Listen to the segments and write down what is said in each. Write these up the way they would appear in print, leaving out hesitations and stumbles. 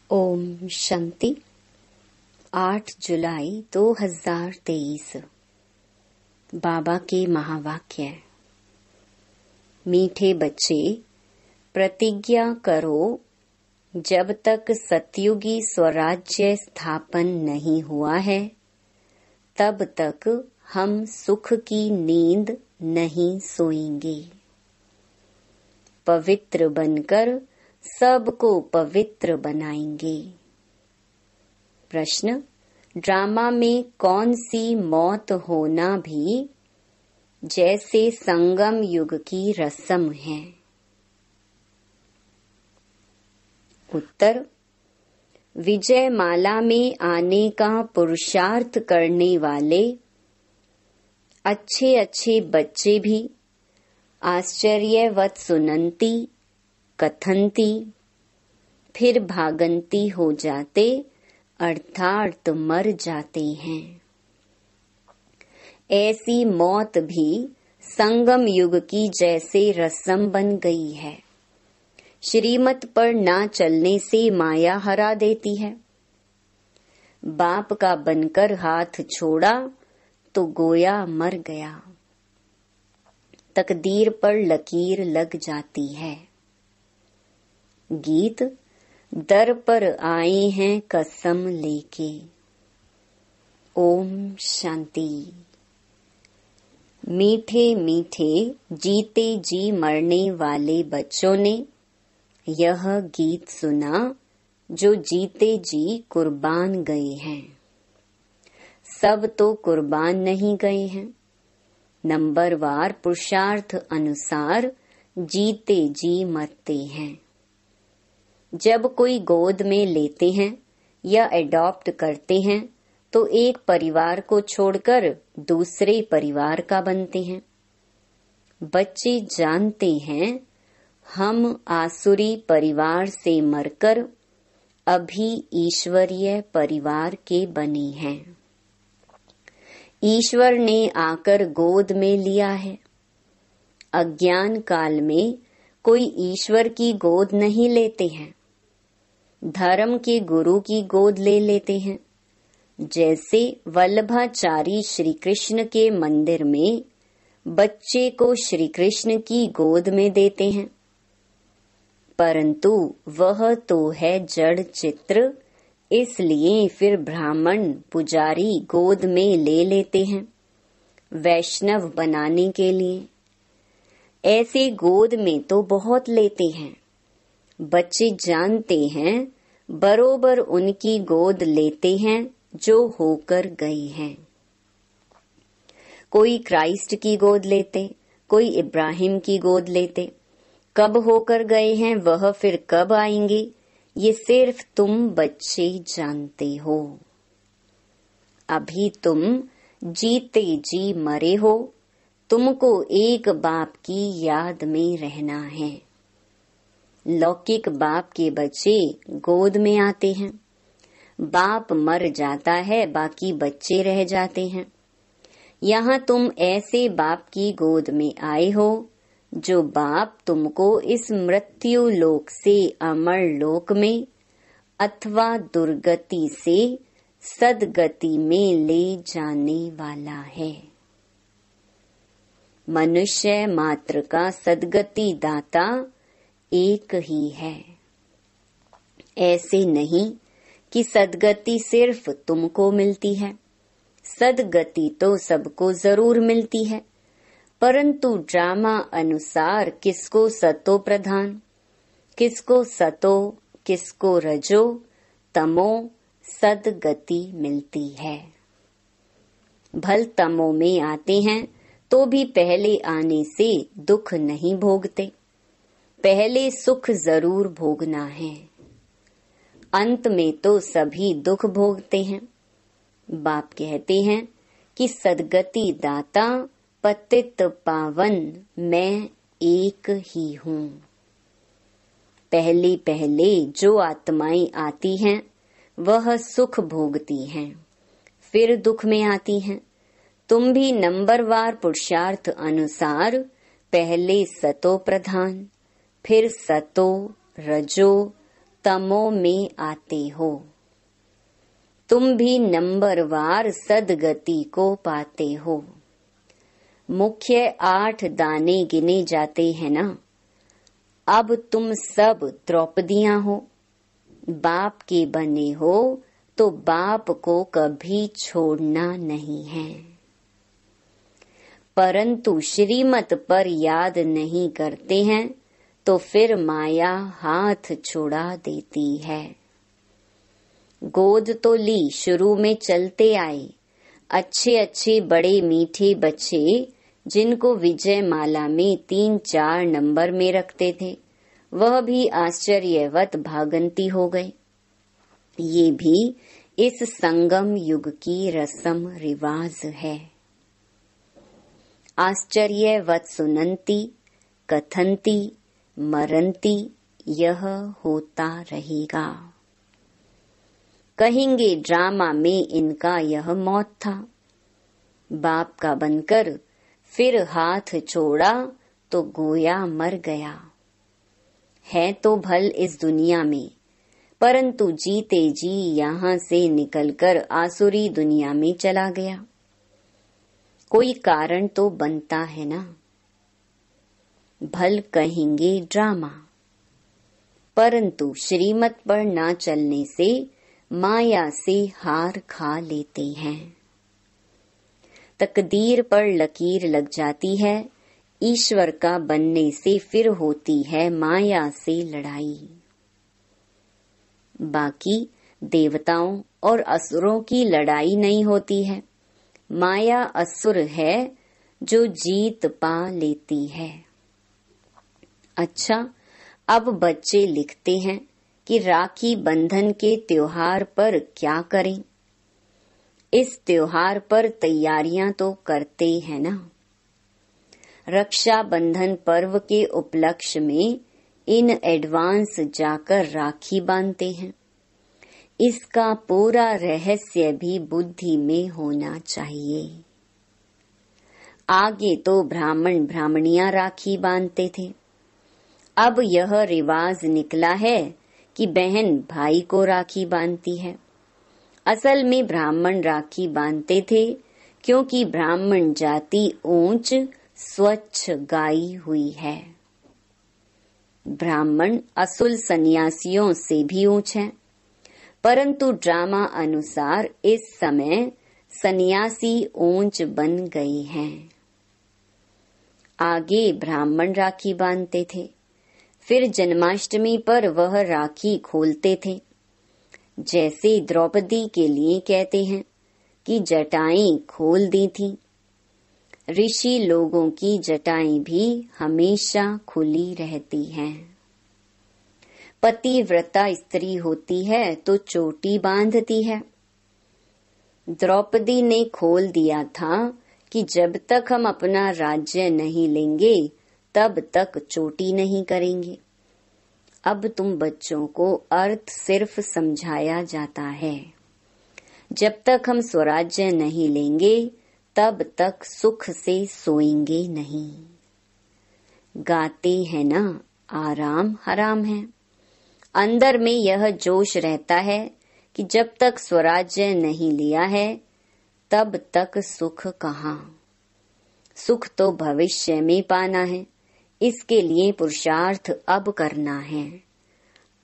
ओम शांति। 8 जुलाई 2023। बाबा के महावाक्य। मीठे बच्चे, प्रतिज्ञा करो, जब तक सतयुगी स्वराज्य स्थापन नहीं हुआ है तब तक हम सुख की नींद नहीं सोएंगे। पवित्र बनकर सबको पवित्र बनाएंगे। प्रश्न: ड्रामा में कौन सी मौत होना भी जैसे संगम युग की रस्म है? उत्तर: विजय माला में आने का पुरुषार्थ करने वाले अच्छे अच्छे बच्चे भी आश्चर्यवत सुनंती कथनती फिर भागंती हो जाते अर्थात मर जाते हैं। ऐसी मौत भी संगम युग की जैसे रस्म बन गई है। श्रीमत पर ना चलने से माया हरा देती है। बाप का बनकर हाथ छोड़ा तो गोया मर गया। तकदीर पर लकीर लग जाती है। गीत: दर पर आए हैं कसम लेके। ओम शांति। मीठे मीठे जीते जी मरने वाले बच्चों ने यह गीत सुना जो जीते जी कुर्बान गए हैं। सब तो कुर्बान नहीं गए हैं, नंबरवार पुरुषार्थ अनुसार जीते जी मरते हैं। जब कोई गोद में लेते हैं या एडॉप्ट करते हैं तो एक परिवार को छोड़कर दूसरे परिवार का बनते हैं। बच्चे जानते हैं हम आसुरी परिवार से मरकर अभी ईश्वरीय परिवार के बने हैं। ईश्वर ने आकर गोद में लिया है। अज्ञान काल में कोई ईश्वर की गोद नहीं लेते हैं, धर्म के गुरु की गोद ले लेते हैं। जैसे वल्लभाचारी श्री कृष्ण के मंदिर में बच्चे को श्री कृष्ण की गोद में देते हैं, परंतु वह तो है जड़ चित्र, इसलिए फिर ब्राह्मण पुजारी गोद में ले लेते हैं वैष्णव बनाने के लिए। ऐसे गोद में तो बहुत लेते हैं। बच्चे जानते हैं बरोबर उनकी गोद लेते हैं जो होकर गए हैं। कोई क्राइस्ट की गोद लेते, कोई इब्राहिम की गोद लेते। कब होकर गए हैं वह फिर कब आएंगे ये सिर्फ तुम बच्चे जानते हो। अभी तुम जीते जी मरे हो, तुमको एक बाप की याद में रहना है। लौकिक बाप के बच्चे गोद में आते हैं, बाप मर जाता है, बाकी बच्चे रह जाते हैं। यहाँ तुम ऐसे बाप की गोद में आए हो जो बाप तुमको इस मृत्यु लोक से अमर लोक में अथवा दुर्गति से सदगति में ले जाने वाला है। मनुष्य मात्र का सदगति दाता एक ही है। ऐसे नहीं कि सदगति सिर्फ तुमको मिलती है। सदगति तो सबको जरूर मिलती है, परंतु ड्रामा अनुसार किसको सतो प्रधान, किसको सतो, किसको रजो तमो सदगति मिलती है। भल तमो में आते हैं तो भी पहले आने से दुख नहीं भोगते, पहले सुख जरूर भोगना है। अंत में तो सभी दुख भोगते हैं। बाप कहते हैं कि सदगति दाता पतित पावन मैं एक ही हूँ। पहले पहले जो आत्माएं आती हैं वह सुख भोगती हैं, फिर दुख में आती हैं। तुम भी नंबरवार पुरुषार्थ अनुसार पहले सतो प्रधान, फिर सतो, रजो, तमो में आते हो। तुम भी नंबरवार सदगति को पाते हो। मुख्य 8 दाने गिने जाते हैं ना। अब तुम सब द्रौपदियां हो। बाप के बने हो तो बाप को कभी छोड़ना नहीं है, परंतु श्रीमत पर याद नहीं करते हैं तो फिर माया हाथ छुड़ा देती है। गोद तो ली, शुरू में चलते आए, अच्छे अच्छे बड़े मीठे बच्चे जिनको विजय माला में 3-4 नंबर में रखते थे, वह भी आश्चर्यवत भागंती हो गए। ये भी इस संगम युग की रस्म रिवाज है। आश्चर्यवत सुनंती, कथंती, मरंती, यह होता रहेगा। कहेंगे ड्रामा में इनका यह मौत था। बाप का बनकर फिर हाथ छोड़ा तो गोया मर गया। है तो भल इस दुनिया में, परंतु जीते जी यहाँ से निकलकर आसुरी दुनिया में चला गया। कोई कारण तो बनता है ना। भल कहेंगे ड्रामा, परंतु श्रीमत पर ना चलने से माया से हार खा लेते हैं। तकदीर पर लकीर लग जाती है। ईश्वर का बनने से फिर होती है माया से लड़ाई। बाकी देवताओं और असुरों की लड़ाई नहीं होती है। माया असुर है जो जीत पा लेती है। अच्छा, अब बच्चे लिखते हैं कि राखी बंधन के त्योहार पर क्या करें। इस त्योहार पर तैयारियां तो करते हैं ना। रक्षा बंधन पर्व के उपलक्ष्य में इन एडवांस जाकर राखी बांधते हैं। इसका पूरा रहस्य भी बुद्धि में होना चाहिए। आगे तो ब्राह्मण ब्राह्मणियां राखी बांधते थे। अब यह रिवाज निकला है कि बहन भाई को राखी बांधती है। असल में ब्राह्मण राखी बांधते थे क्योंकि ब्राह्मण जाति ऊंच स्वच्छ गाई हुई है। ब्राह्मण असुल सन्यासियों से भी ऊंच है, परंतु ड्रामा अनुसार इस समय सन्यासी ऊंच बन गए हैं। आगे ब्राह्मण राखी बांधते थे, फिर जन्माष्टमी पर वह राखी खोलते थे। जैसे द्रौपदी के लिए कहते हैं कि जटाएं खोल दी थी। ऋषि लोगों की जटाएं भी हमेशा खुली रहती हैं। पतिव्रता स्त्री होती है तो चोटी बांधती है। द्रौपदी ने खोल दिया था कि जब तक हम अपना राज्य नहीं लेंगे तब तक चोटी नहीं करेंगे। अब तुम बच्चों को अर्थ सिर्फ समझाया जाता है। जब तक हम स्वराज्य नहीं लेंगे तब तक सुख से सोएंगे नहीं। गाते हैं ना, आराम हराम है। अंदर में यह जोश रहता है कि जब तक स्वराज्य नहीं लिया है तब तक सुख कहाँ। सुख तो भविष्य में पाना है, इसके लिए पुरुषार्थ अब करना है।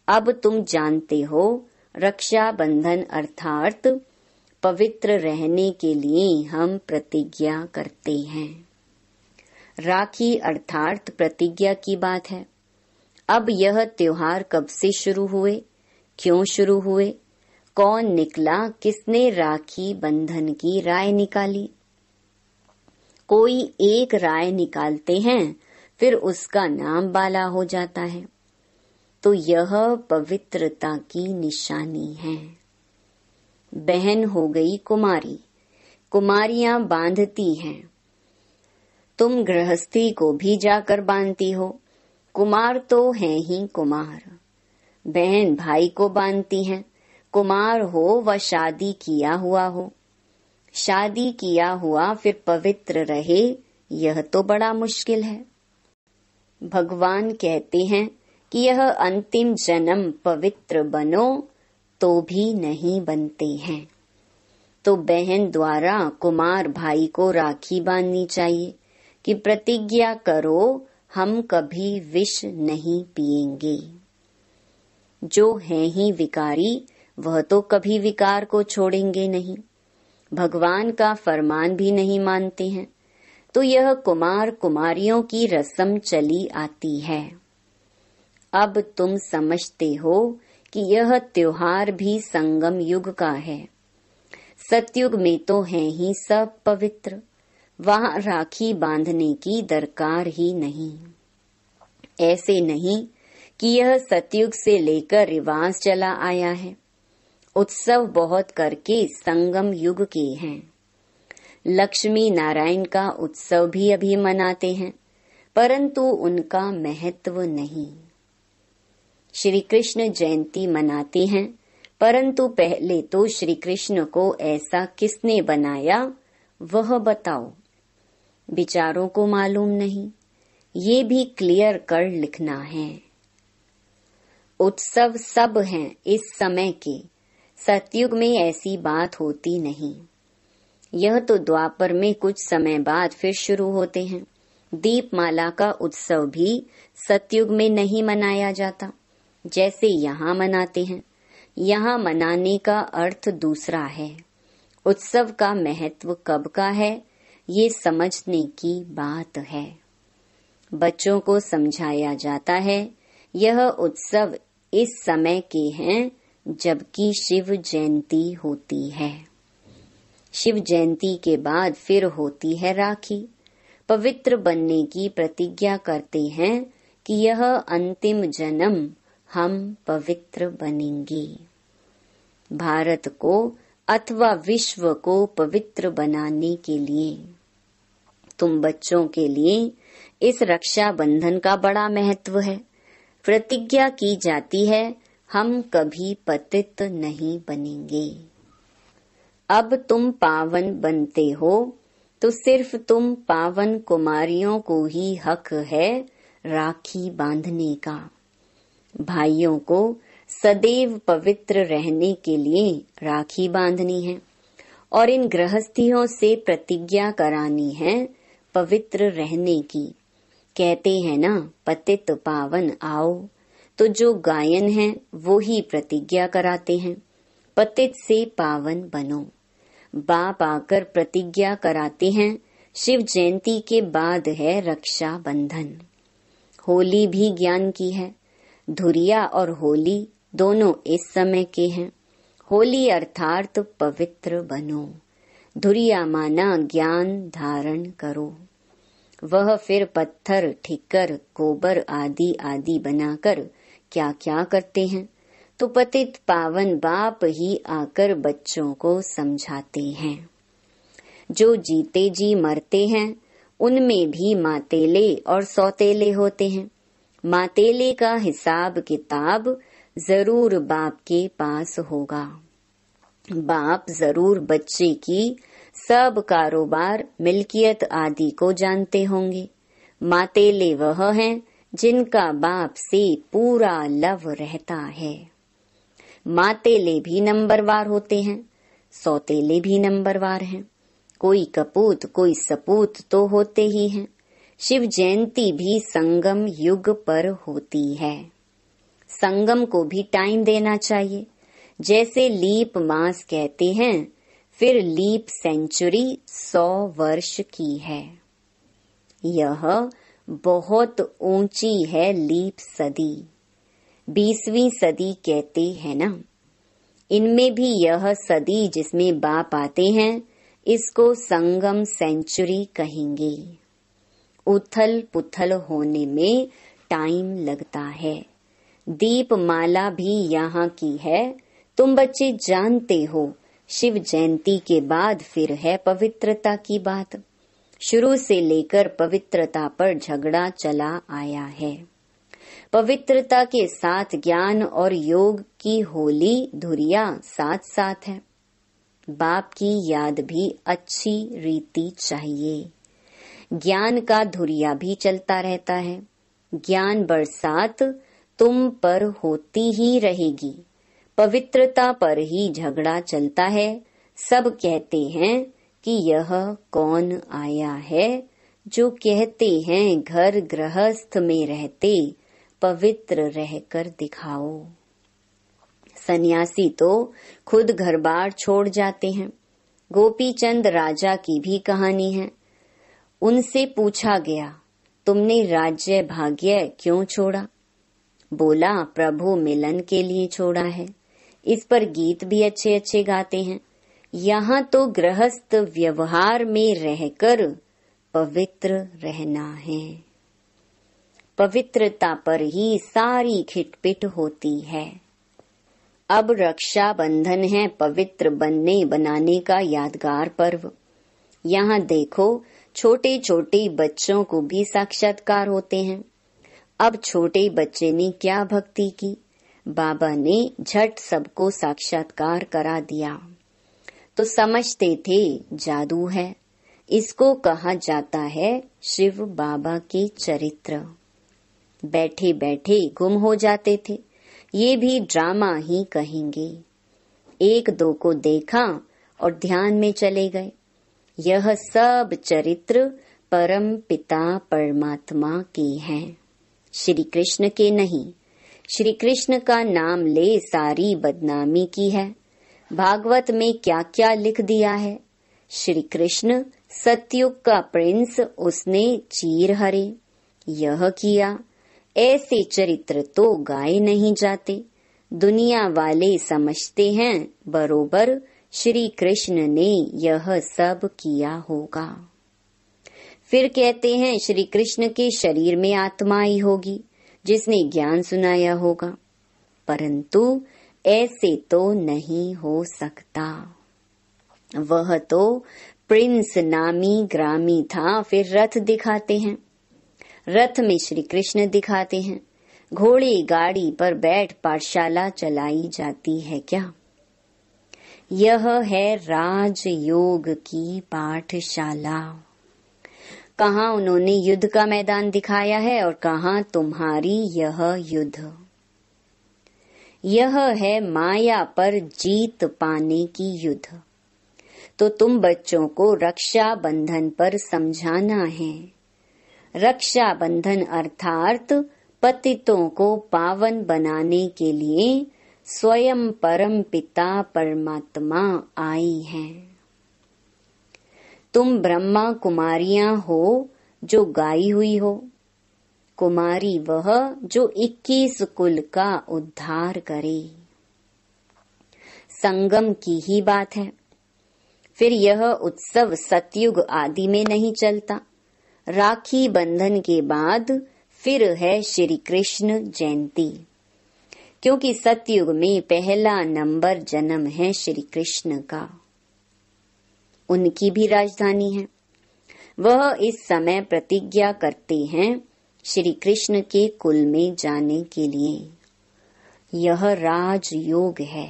अब तुम जानते हो, रक्षा बंधन अर्थात पवित्र रहने के लिए हम प्रतिज्ञा करते हैं। राखी अर्थात प्रतिज्ञा की बात है। अब यह त्योहार कब से शुरू हुए, क्यों शुरू हुए, कौन निकला, किसने राखी बंधन की राय निकाली? कोई एक राय निकालते हैं, फिर उसका नाम बाला हो जाता है। तो यह पवित्रता की निशानी है। बहन हो गई कुमारी, कुमारियां बांधती हैं। तुम गृहस्थी को भी जाकर बांधती हो। कुमार तो हैं ही कुमार। बहन भाई को बांधती हैं, कुमार हो व शादी किया हुआ हो। शादी किया हुआ फिर पवित्र रहे, यह तो बड़ा मुश्किल है। भगवान कहते हैं कि यह अंतिम जन्म पवित्र बनो तो भी नहीं बनते हैं। तो बहन द्वारा कुमार भाई को राखी बांधनी चाहिए कि प्रतिज्ञा करो हम कभी विष नहीं पिएंगे। जो हैं ही विकारी वह तो कभी विकार को छोड़ेंगे नहीं, भगवान का फरमान भी नहीं मानते हैं। तो यह कुमार कुमारियों की रस्म चली आती है। अब तुम समझते हो कि यह त्योहार भी संगम युग का है। सतयुग में तो हैं ही सब पवित्र, वहाँ राखी बांधने की दरकार ही नहीं। ऐसे नहीं कि यह सतयुग से लेकर रिवाज चला आया है। उत्सव बहुत करके संगम युग के हैं। लक्ष्मी नारायण का उत्सव भी अभी मनाते हैं, परंतु उनका महत्व नहीं। श्री कृष्ण जयंती मनाते हैं, परंतु पहले तो श्री कृष्ण को ऐसा किसने बनाया वह बताओ। विचारों को मालूम नहीं, ये भी क्लियर कर लिखना है। उत्सव सब हैं इस समय के, सतयुग में ऐसी बात होती नहीं। यह तो द्वापर में कुछ समय बाद फिर शुरू होते हैं। दीपमाला का उत्सव भी सतयुग में नहीं मनाया जाता जैसे यहाँ मनाते हैं। यहाँ मनाने का अर्थ दूसरा है। उत्सव का महत्व कब का है ये समझने की बात है। बच्चों को समझाया जाता है यह उत्सव इस समय के हैं जबकि शिव जयंती होती है। शिव जयंती के बाद फिर होती है राखी। पवित्र बनने की प्रतिज्ञा करते हैं कि यह अंतिम जन्म हम पवित्र बनेंगे। भारत को अथवा विश्व को पवित्र बनाने के लिए तुम बच्चों के लिए इस रक्षा बंधन का बड़ा महत्व है। प्रतिज्ञा की जाती है हम कभी पतित नहीं बनेंगे। अब तुम पावन बनते हो तो सिर्फ तुम पावन कुमारियों को ही हक है राखी बांधने का। भाइयों को सदैव पवित्र रहने के लिए राखी बांधनी है और इन गृहस्थियों से प्रतिज्ञा करानी है पवित्र रहने की। कहते हैं ना पतित पावन आओ, तो जो गायन है वो ही प्रतिज्ञा कराते हैं पतित से पावन बनो। बाप आकर प्रतिज्ञा कराते हैं। शिव जयंती के बाद है रक्षा बंधन। होली भी ज्ञान की है। धुरिया और होली दोनों इस समय के हैं। होली अर्थात पवित्र बनो, धुरिया माना ज्ञान धारण करो। वह फिर पत्थर ठिक्कर गोबर आदि आदि बनाकर क्या क्या करते हैं, तो पतित पावन बाप ही आकर बच्चों को समझाते हैं। जो जीते जी मरते हैं उनमें भी मातेले और सौतेले होते हैं। मातेले का हिसाब किताब जरूर बाप के पास होगा। बाप जरूर बच्चे की सब कारोबार मिल्कियत आदि को जानते होंगे। मातेले वह हैं जिनका बाप से पूरा लव रहता है। मातेले भी नंबरवार होते हैं, सौतेले भी नंबरवार हैं। कोई कपूत कोई सपूत तो होते ही हैं। शिव जयंती भी संगम युग पर होती है। संगम को भी टाइम देना चाहिए। जैसे लीप मास कहते हैं, फिर लीप सेंचुरी 100 वर्ष की है। यह बहुत ऊंची है लीप सदी, 20वीं सदी कहते हैं ना। इनमें भी यह सदी जिसमें बाप आते हैं इसको संगम सेंचुरी कहेंगे। उथल पुथल होने में टाइम लगता है। दीपमाला भी यहाँ की है, तुम बच्चे जानते हो। शिव जयंती के बाद फिर है पवित्रता की बात। शुरू से लेकर पवित्रता पर झगड़ा चला आया है। पवित्रता के साथ ज्ञान और योग की होली धुरिया साथ साथ है। बाप की याद भी अच्छी रीति चाहिए। ज्ञान का धुरिया भी चलता रहता है। ज्ञान बरसात तुम पर होती ही रहेगी। पवित्रता पर ही झगड़ा चलता है। सब कहते हैं कि यह कौन आया है, जो कहते हैं घर गृहस्थ में रहते पवित्र रहकर दिखाओ। सन्यासी तो खुद घर बार छोड़ जाते हैं। गोपी चंद राजा की भी कहानी है। उनसे पूछा गया, तुमने राज्य भाग्य क्यों छोड़ा? बोला, प्रभु मिलन के लिए छोड़ा है। इस पर गीत भी अच्छे अच्छे गाते हैं। यहाँ तो गृहस्थ व्यवहार में रहकर पवित्र रहना है। पवित्रता पर ही सारी खिटपिट होती है। अब रक्षा बंधन है पवित्र बनने बनाने का यादगार पर्व। यहाँ देखो, छोटे छोटे बच्चों को भी साक्षात्कार होते हैं। अब छोटे बच्चे ने क्या भक्ति की, बाबा ने झट सबको साक्षात्कार करा दिया। तो समझते थे जादू है। इसको कहा जाता है शिव बाबा के चरित्र। बैठे बैठे गुम हो जाते थे। ये भी ड्रामा ही कहेंगे। एक दो को देखा और ध्यान में चले गए। यह सब चरित्र परम पिता परमात्मा के हैं, श्री कृष्ण के नहीं। श्री कृष्ण का नाम ले सारी बदनामी की है। भागवत में क्या क्या लिख दिया है। श्री कृष्ण सतयुग का प्रिंस, उसने चीर हरे, यह किया। ऐसे चरित्र तो गाए नहीं जाते। दुनिया वाले समझते हैं बरोबर श्री कृष्ण ने यह सब किया होगा। फिर कहते हैं श्री कृष्ण के शरीर में आत्मा आई होगी जिसने ज्ञान सुनाया होगा, परंतु ऐसे तो नहीं हो सकता। वह तो प्रिंस नामी ग्रामी था। फिर रथ दिखाते हैं, रथ में श्री कृष्ण दिखाते हैं। घोड़े गाड़ी पर बैठ पाठशाला चलाई जाती है क्या? यह है राजयोग की पाठशाला। कहाँ उन्होंने युद्ध का मैदान दिखाया है और कहाँ तुम्हारी यह युद्ध। यह है माया पर जीत पाने की युद्ध। तो तुम बच्चों को रक्षा बंधन पर समझाना है। रक्षा बंधन अर्थात पतितों को पावन बनाने के लिए स्वयं परम पिता परमात्मा आई हैं। तुम ब्रह्मा कुमारियां हो जो गाई हुई हो। कुमारी वह जो 21 कुल का उद्धार करे। संगम की ही बात है। फिर यह उत्सव सतयुग आदि में नहीं चलता। राखी बंधन के बाद फिर है श्री कृष्ण जयंती, क्योंकि सतयुग में पहला नंबर जन्म है श्री कृष्ण का। उनकी भी राजधानी है। वह इस समय प्रतिज्ञा करते हैं श्री कृष्ण के कुल में जाने के लिए। यह राजयोग है।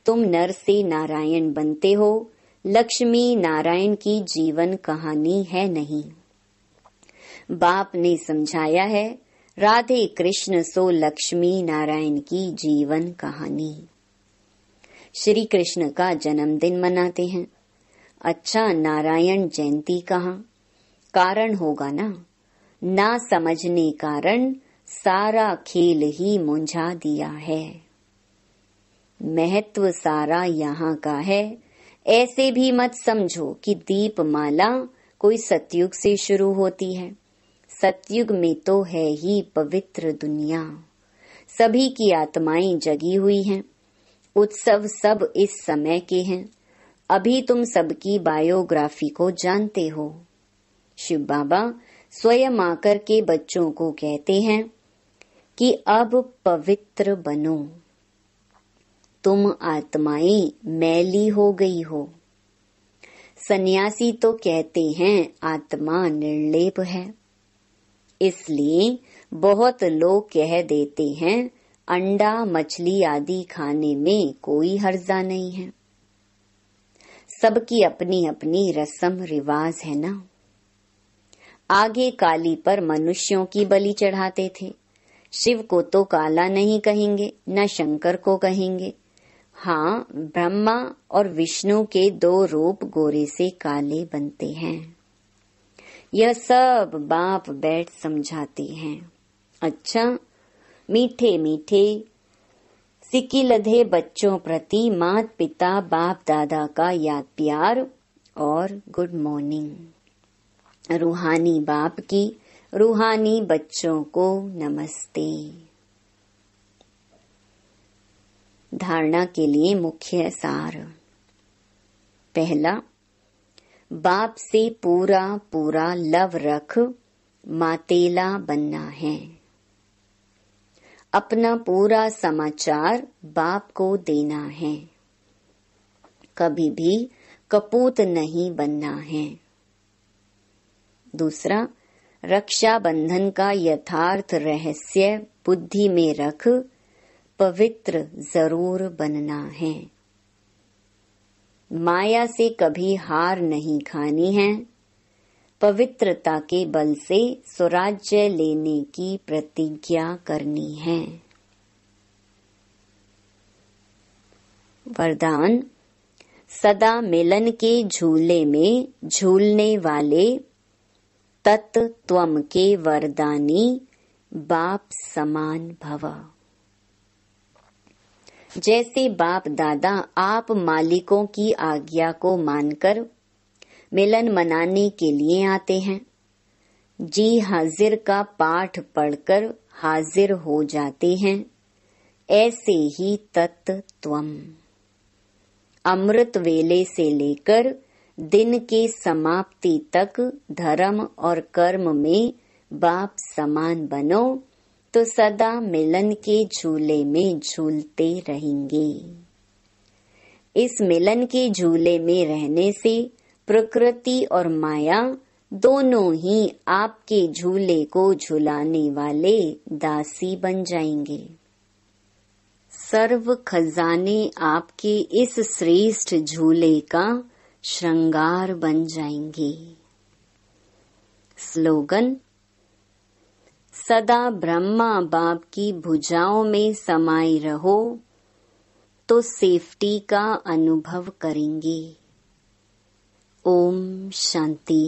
तुम नर से नारायण बनते हो। लक्ष्मी नारायण की जीवन कहानी है नहीं। बाप ने समझाया है, राधे कृष्ण सो लक्ष्मी नारायण की जीवन कहानी। श्री कृष्ण का जन्मदिन मनाते हैं। अच्छा, नारायण जयंती कहाँ? कारण होगा ना समझने कारण सारा खेल ही मुंझा दिया है। महत्व सारा यहाँ का है। ऐसे भी मत समझो कि दीपमाला कोई सतयुग से शुरू होती है। सतयुग में तो है ही पवित्र दुनिया। सभी की आत्माएं जगी हुई हैं। उत्सव सब इस समय के हैं। अभी तुम सबकी बायोग्राफी को जानते हो। शिव बाबा स्वयं आकर के बच्चों को कहते हैं कि अब पवित्र बनो। तुम आत्माएं मैली हो गई हो। सन्यासी तो कहते हैं आत्मा निर्लेप है। इसलिए बहुत लोग कह देते हैं अंडा मछली आदि खाने में कोई हर्जा नहीं है। सबकी अपनी अपनी रस्म रिवाज है आगे काली पर मनुष्यों की बलि चढ़ाते थे। शिव को तो काला नहीं कहेंगे, न शंकर को कहेंगे। हाँ, ब्रह्मा और विष्णु के 2 रूप गोरे से काले बनते हैं। यह सब बाप बैठ समझाते हैं। अच्छा, मीठे मीठे सिक्की लधे बच्चों प्रति मात पिता बाप दादा का याद प्यार और गुड मॉर्निंग। रूहानी बाप की रूहानी बच्चों को नमस्ते। धारणा के लिए मुख्य सार। पहला, बाप से पूरा पूरा लव रख मातेला बनना है। अपना पूरा समाचार बाप को देना है। कभी भी कपूत नहीं बनना है। दूसरा, रक्षा बंधन का यथार्थ रहस्य बुद्धि में रख पवित्र जरूर बनना है। माया से कभी हार नहीं खानी है। पवित्रता के बल से स्वराज्य लेने की प्रतिज्ञा करनी है। वरदान, सदा मिलन के झूले में झूलने वाले तत्त्वम के वरदानी बाप समान भव। जैसे बाप दादा आप मालिकों की आज्ञा को मानकर मिलन मनाने के लिए आते हैं, जी हाजिर का पाठ पढ़कर हाजिर हो जाते हैं, ऐसे ही तत्त्वम अमृत वेले से लेकर दिन के समाप्ति तक धर्म और कर्म में बाप समान बनो तो सदा मिलन के झूले में झूलते रहेंगे। इस मिलन के झूले में रहने से प्रकृति और माया दोनों ही आपके झूले को झुलाने वाले दासी बन जाएंगे। सर्व खजाने आपके इस श्रेष्ठ झूले का श्रृंगार बन जाएंगे। स्लोगन, सदा ब्रह्मा बाप की भुजाओं में समाये रहो तो सेफ्टी का अनुभव करेंगे। ओम शांति।